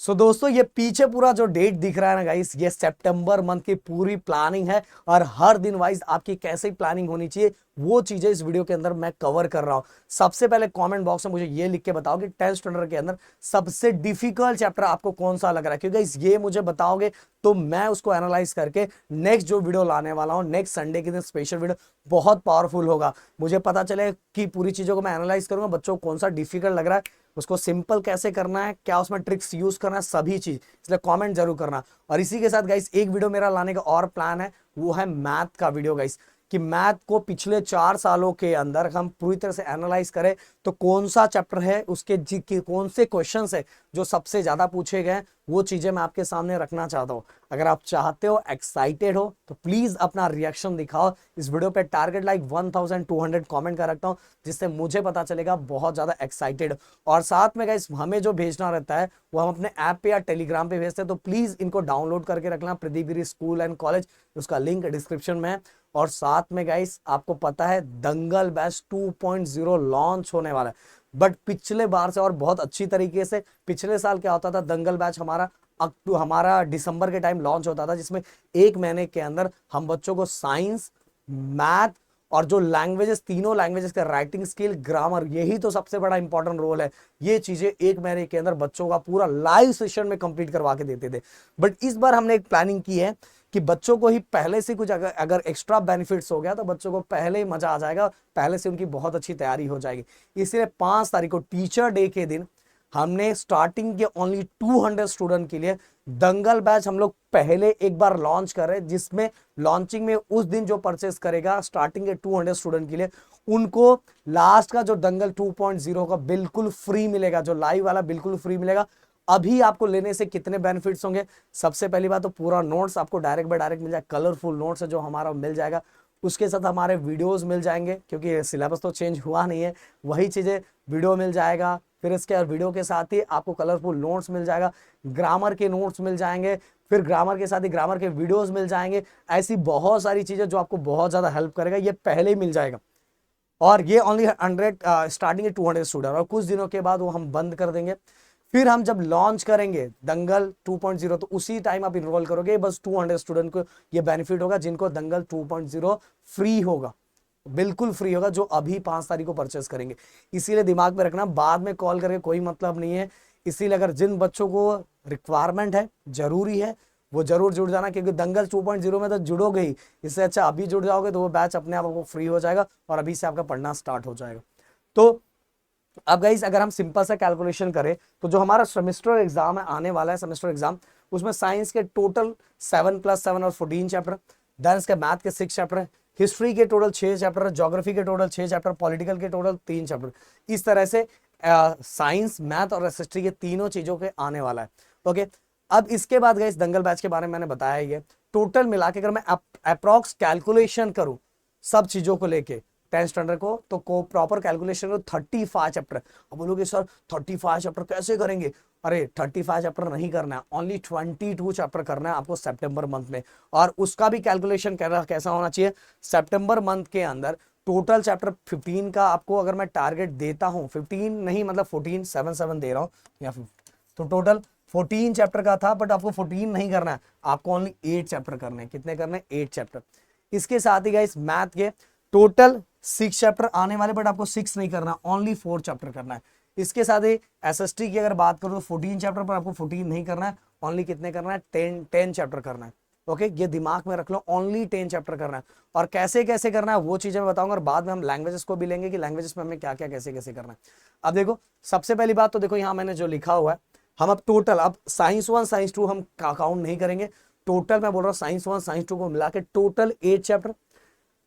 सो दोस्तों ये पीछे पूरा जो डेट दिख रहा है ना गाइस, ये सितंबर मंथ की पूरी प्लानिंग है और हर दिन वाइज आपकी कैसे प्लानिंग होनी चाहिए वो चीजें इस वीडियो के अंदर मैं कवर कर रहा हूं। सबसे पहले कमेंट बॉक्स में मुझे ये लिख के बताओ कि 10th स्टैंडर्ड के अंदर सबसे डिफिकल्ट चैप्टर आपको कौन सा लग रहा है, क्योंकि गाइस ये मुझे बताओगे तो मैं उसको एनालाइज करके नेक्स्ट जो वीडियो लाने वाला हूं, नेक्स्ट संडे के दिन स्पेशल वीडियो बहुत पावरफुल होगा। मुझे पता चले कि पूरी चीजों को मैं एनालाइज करूंगा, बच्चों को कौन सा डिफिकल्ट लग रहा है, उसको सिंपल कैसे करना है, क्या उसमें ट्रिक्स यूज करना है, सभी चीज, इसलिए कमेंट जरूर करना। और इसी के साथ गाइस एक वीडियो मेरा लाने का और प्लान है, वो है मैथ का वीडियो गाइस, कि मैथ को पिछले 4 सालों के अंदर हम पूरी तरह से एनालाइज करें तो कौन सा चैप्टर है, उसके कौन से क्वेश्चन है जो सबसे ज्यादा पूछे गए, वो चीजें मैं आपके सामने रखना चाहता हूं। अगर आप चाहते हो, एक्साइटेड हो, तो प्लीज अपना रिएक्शन दिखाओ। इस वीडियो पे टारगेट लाइक 1200 कमेंट का रखता हूं, जिससे मुझे पता चलेगा बहुत ज्यादा एक्साइटेड। और साथ में गाइस हमें जो भेजना रहता है वो हम अपने ऐप पे या टेलीग्राम पे भेजते हैं, तो प्लीज इनको डाउनलोड करके रखना, प्रदीप गिरी स्कूल एंड कॉलेज, उसका लिंक डिस्क्रिप्शन में है। और साथ में गाइस आपको पता है दंगल बैच 2.0 लॉन्च होने वाला है, बट पिछले बार से और बहुत अच्छी तरीके से। पिछले साल क्या होता था, दंगल बैच हमारा दिसंबर के टाइम लॉन्च होता था, जिसमें 1 महीने के अंदर हम बच्चों को साइंस, मैथ और जो लैंग्वेजेस, तीनों लैंग्वेजेस का राइटिंग स्किल, ग्रामर, यही तो सबसे बड़ा इंपॉर्टेंट रोल है। ये चीजें 1 महीने के अंदर बच्चों का पूरा लाइव सेशन में कंप्लीट करवा के देते थे। बट इस बार हमने एक प्लानिंग की है कि बच्चों को ही पहले से कुछ अगर एक्स्ट्रा बेनिफिट्स हो गया तो बच्चों को पहले ही मजा आ जाएगा, पहले से उनकी बहुत अच्छी तैयारी हो जाएगी। इसलिए 5 तारीख को टीचर डे के दिन हमने स्टार्टिंग के ओनली 200 स्टूडेंट के लिए दंगल बैच हम लोग पहले एक बार लॉन्च कर रहे हैं, जिसमें लॉन्चिंग में उस दिन जो परचेस करेगा स्टार्टिंग के 200 स्टूडेंट के लिए, उनको लास्ट का जो दंगल 2.0 का बिल्कुल फ्री मिलेगा, जो लाइव वाला बिल्कुल फ्री मिलेगा। अभी आपको लेने से कितने बेनिफिट्स होंगे, सबसे पहली बात तो पूरा नोट्स आपको डायरेक्ट बाय डायरेक्ट मिल जाएगा, कलरफुल नोट्स है जो हमारा मिल जाएगा। उसके साथ हमारे वीडियोस मिल जाएंगे, क्योंकि सिलेबस तो चेंज हुआ नहीं है, वही चीजें, वीडियो मिल जाएगा। फिर इसके वीडियो के साथ ही आपको कलरफुल नोट्स मिल जाएगा, ग्रामर के नोट्स मिल जाएंगे, फिर ग्रामर के साथ ही ग्रामर के वीडियोस मिल जाएंगे। ऐसी बहुत सारी चीजें जो आपको बहुत ज्यादा हेल्प करेगा, ये पहले ही मिल जाएगा। और ये ओनली 100 स्टार्टिंग है 200 स्टूडेंट, और कुछ दिनों के बाद वो हम बंद कर देंगे। फिर हम जब लॉन्च करेंगे दंगल 2.0 तो उसी टाइम आप इनरोल करोगे, बस 200 स्टूडेंट को ये बेनिफिट होगा जिनको दंगल 2.0 फ्री होगा, बिल्कुल फ्री होगा, जो अभी 5 तारीख को परचेस करेंगे। इसीलिए दिमाग में रखना, बाद में कॉल करके कोई मतलब नहीं है। इसीलिए अगर जिन बच्चों को रिक्वायरमेंट है, जरूरी है, वो जरूर जुड़ जाना, क्योंकि दंगल 2.0 में तो जुड़ोगे ही। इससे अच्छा अभी जुड़ जाओगे तो वो बैच अपने आप आपको फ्री हो जाएगा और अभी से आपका पढ़ना स्टार्ट हो जाएगा। तो अब गाइस अगर हम सिंपल सा कैलकुलेशन करें तो जो हमारा सेमेस्टर एग्जाम है, आने वाला है सेमेस्टर एग्जाम, उसमें साइंस के टोटल 7+7 और 14 चैप्टर, देन इसके मैथ के 6 चैप्टर, हिस्ट्री के टोटल 6 चैप्टर, ज्योग्राफी के टोटल 6 चैप्टर, पॉलिटिकल के टोटल 3 चैप्टर। इस तरह से साइंस, मैथ और एसएसटी के तीनों चीजों के आने वाला है। ओके, अब इसके बाद गाइस दंगल बैच के बारे में मैंने बताया ही है। टोटल मिला के अगर मैं अप्रॉक्स कैलकुलेशन करूं सब चीजों को लेके 10th स्टैंडर्ड को, तो प्रॉपर कैलकुलेशन करो 35 चैप्टर। अब बोलोगे सर 35 चैप्टर कैसे करेंगे? अरे 35 चैप्टर नहीं करना है, ओनली 22 चैप्टर करना है आपको सितंबर मंथ में। और उसका भी कैलकुलेशन कैसा होना चाहिए, सितंबर मंथ के अंदर टोटल चैप्टर 15 का आपको अगर मैं टारगेट देता हूं, 15 नहीं मतलब 14, 7 दे रहा हूं या फिर, तो टोटल 14 चैप्टर का था, बट आपको 14 नहीं करना है, आपको ओनली 8 चैप्टर करने हैं। कितने करने हैं? 8 चैप्टर। इसके साथ ही गाइस मैथ के टोटल 6 चैप्टर आने वाले, बट आपको 6 नहीं करना, ओनली 4 चैप्टर करना है। इसके साथ ही एसएसटी की अगर बात करूं तो 14 चैप्टर पर आपको 14 नहीं करना है, ओनली कितने करना है? 10 चैप्टर करना है। ओके, ये दिमाग में रख लो, ओनली 10 चैप्टर करना है। और कैसे कैसे करना है वो चीजें मैं बताऊंगा, और बाद में हम लैंग्वेजेस को भी लेंगे कि लैंग्वेजेस में हमें क्या क्या कैसे कैसे करना है। अब देखो, सबसे पहली बात तो देखो यहाँ मैंने जो लिखा हुआ है, हम अब टोटल, अब साइंस 1 साइंस 2 हम काउंट नहीं करेंगे, टोटल मैं बोल रहा हूँ साइंस 1 साइंस 2 को मिला के टोटल 8 चैप्टर,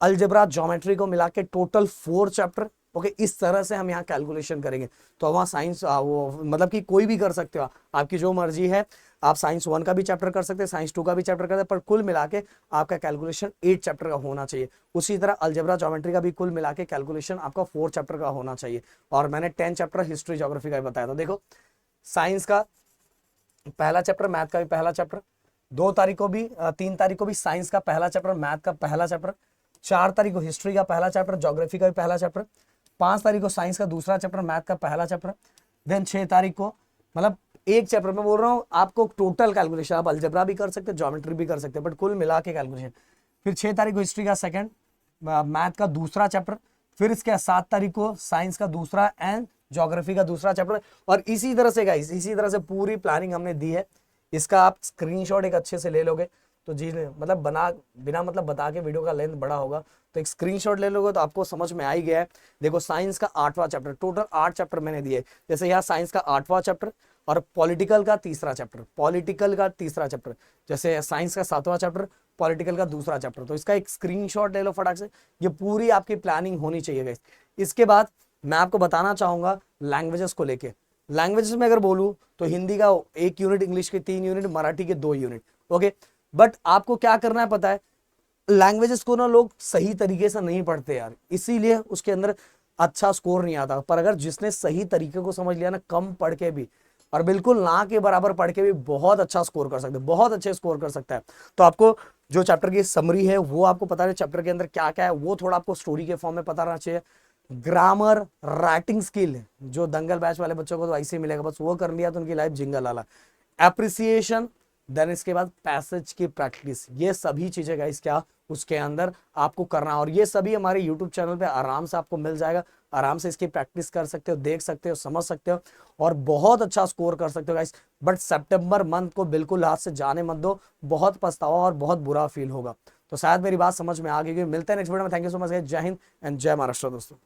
अलजेब्रा ज्योमेट्री को मिला के टोटल 4 चैप्टर। ओके, इस तरह से हम यहाँ कैलकुलेशन करेंगे। तो वहाँ साइंस वो मतलब कि कोई भी कर सकते हो, आपकी जो मर्जी है, आप साइंस 1 का भी चैप्टर कर सकते हैं, साइंस 2 का भी चैप्टर कर सकते हैं, पर कुल मिला के आपका कैलकुलेशन 8 चैप्टर का होना चाहिए। उसी तरह अलजेब्रा ज्योमेट्री का भी कुल मिला के कैलकुलेशन आपका 4 चैप्टर का होना चाहिए। और मैंने 10 चैप्टर हिस्ट्री ज्योग्राफी का भी बताया था। देखो, साइंस का पहला चैप्टर, मैथ का भी पहला चैप्टर, 2 तारीख को भी 3 तारीख को भी साइंस का पहला चैप्टर, मैथ का पहला चैप्टर, 4 तारीख को हिस्ट्री का पहला चैप्टर, ज्योग्राफी का भी पहला चैप्टर, 5 तारीख को साइंस का दूसरा चैप्टर, मैथ का पहला चैप्टर, देन 6 तारीख को मतलब एक चैप्टर में बोल रहा हूँ आपको टोटल कैलकुलेशन, आप अलजेब्रा भी कर सकते हैं, ज्योमेट्री भी कर सकते हैं, बट कुल मिला के कैलकुलेशन। फिर 6 तारीख को हिस्ट्री का सेकंड, मैथ का दूसरा चैप्टर, फिर इसके 7 तारीख को साइंस का दूसरा एंड ज्योग्राफी का दूसरा चैप्टर। और इसी तरह से गाइस, इसी तरह से पूरी प्लानिंग हमने दी है। इसका आप स्क्रीनशॉट एक अच्छे से ले लोगे तो जी मतलब बिना मतलब बता के वीडियो का लेंथ बड़ा होगा, तो एक स्क्रीनशॉट ले लोगे तो आपको समझ में आ ही गया है। देखो साइंस का 8वां चैप्टर, टोटल 8 चैप्टर मैंने दिए। जैसे यहाँ साइंस का 8वां चैप्टर और पॉलिटिकल का तीसरा चैप्टर, जैसे साइंस का 7वां चैप्टर, पॉलिटिकल का दूसरा चैप्टर। तो इसका एक स्क्रीनशॉट ले लो फटाक से, ये पूरी आपकी प्लानिंग होनी चाहिए गाइस। इसके बाद मैं आपको बताना चाहूंगा लैंग्वेजेस को लेके। लैंग्वेजेस में अगर बोलूं तो हिंदी का 1 यूनिट, इंग्लिश के 3 यूनिट, मराठी के 2 यूनिट। ओके, बट आपको क्या करना है पता है, लैंग्वेजेस को ना लोग सही तरीके से नहीं पढ़ते यार, इसीलिए उसके अंदर अच्छा स्कोर नहीं आता। पर अगर जिसने सही तरीके को समझ लिया ना, कम पढ़ के भी और बिल्कुल ना के बराबर पढ़ के भी बहुत अच्छा स्कोर कर सकते हैं, बहुत अच्छे स्कोर कर सकता है। तो आपको जो चैप्टर की समरी है वो आपको पता है, चैप्टर के अंदर क्या क्या है वो थोड़ा आपको स्टोरी के फॉर्म में पता रहना चाहिए। ग्रामर, राइटिंग स्किल, जो दंगल बैच वाले बच्चों को तो ऐसे ही मिलेगा, बस वो कर लिया तो उनकी लाइफ जिंगल वाला। एप्रिसिएशन, देन इसके बाद पैसेज की प्रैक्टिस, ये सभी चीजें गाइस क्या उसके अंदर आपको करना। और ये सभी हमारे यूट्यूब चैनल पे आराम से आपको मिल जाएगा, आराम से इसकी प्रैक्टिस कर सकते हो, देख सकते हो, समझ सकते हो और बहुत अच्छा स्कोर कर सकते हो गाइस। बट सितंबर मंथ को बिल्कुल हाथ से जाने मत दो, बहुत पछतावा और बहुत बुरा फील होगा। तो शायद मेरी बात समझ में आ गई। मिलते हैं नेक्स्ट वीडियो में। Thank you so much guys, जय हिंद एंड जय महाराष्ट्र दोस्तों।